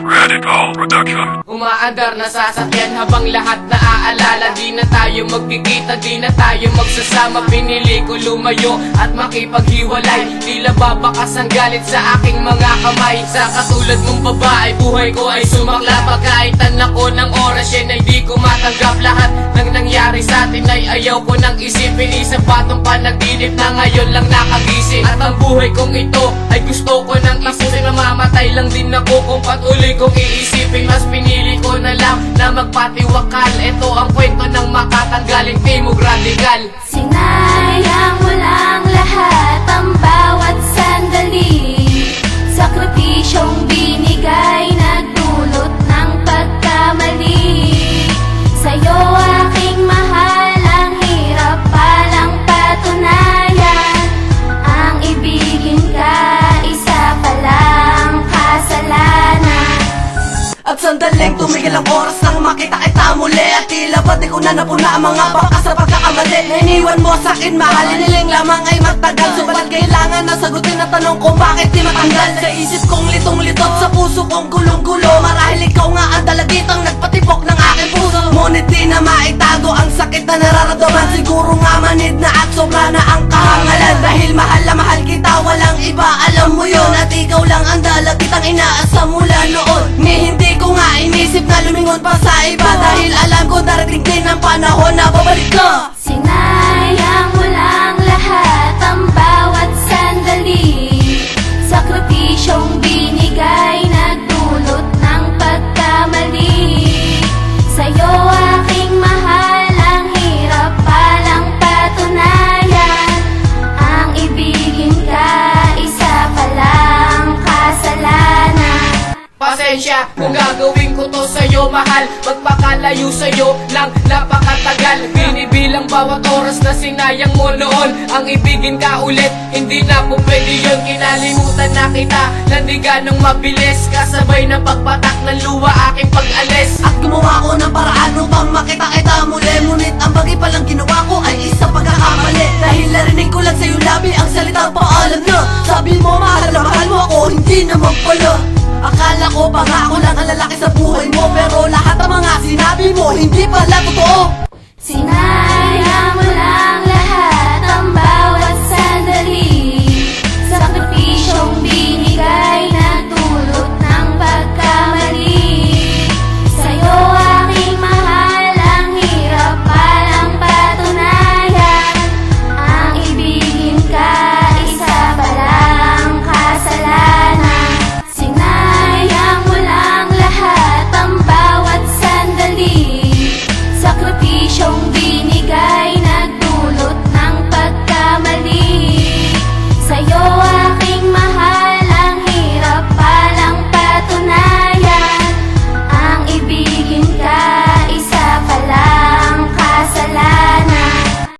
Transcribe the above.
Radical Production. Umaandar na sasakyan habang lahat naaalala. Di na tayo magkikita, di na tayo magsasama. Pinili ko lumayo at makipaghiwalay. Tila babakas ang galit sa aking mga kamay. Sa katulad mong babae, buhay ko ay sumakla. Pagkaitan ako ng oras, yan ay di ko matanggap. Lahat ng nangyari sa atin ay ayaw ko nang isipin. Isang batong panaginip na ngayon lang nakagising. At ang buhay kong ito ay gusto ko nang isipin. Mamamatay lang din ako kung patuloy kong iisipin. Mas pinili ko na lang na magpatiwakal. Ito ang kwento ng makatanggaling Timog Radical. Sinayang mo lang lahat ang bawat sandali. Sakripisyong binigay nagdulot ng pagkamali. Sa'yo aking mahal, ang hirap palang patunayan. Ang ibigin ka, isa palang kasalanan. At sandaling tumigil ang oras nang makita kita muli. At tila ba't di ko na napuna ang mga bakas sa pagkakamali. Iniwan mo sa'kin mahal, iniling lamang ay magtagal. Subalit kailangan na sagutin ang tanong kung bakit di matanggal. Sa isip kong litong-litot, sa puso kong gulong-gulo. Marahil ikaw nga ang dalagitang nagpatibok ng aking puso. Ngunit di na maitago ang sakit na nararamdaman. Siguro nga manid na at sobra na ang kahangalan. Dahil mahal na mahal kita, walang iba, alam mo yun. At ikaw lang ang dalagitang inaasam mula noon. Hindi ko nga inisip na lumingon pa sa iba. Dahil alam ko darating din ang panahon na babalik ka. Sinayang mo lang lahat ang bawat sandali. Sakripisyong binigay nagdulot ng pagkamali. Sa'yo aking mahal, ang hirap palang patunayan. Ang ibigin ka, isa palang kasalanan. Pasensya kung gagawin ko to sa'yo, mahal. Magpakalayo sa'yo lang napakatagal. Binibilang bawat oras na sinayang mo noon. Ang ibigin ka ulit, hindi na po pwede yun. Kinalimutan na kita, nandiga ng mabilis. Kasabay ng pagpatak ng luwa aking pag-alis. At gumawa ko ng paraan upang makita kita muli. Ngunit ang bagay palang ginawa ko ay isang pagkakamali. Dahil narinig ko lang sa'yo labi ang salitang paalam na. Sabi mo mahal na mahal mo ako, hindi naman pala. Akala ko baka ako lang ang lalaki sa buhay mo. Pero lahat ng mga sinabi mo hindi pala totoo.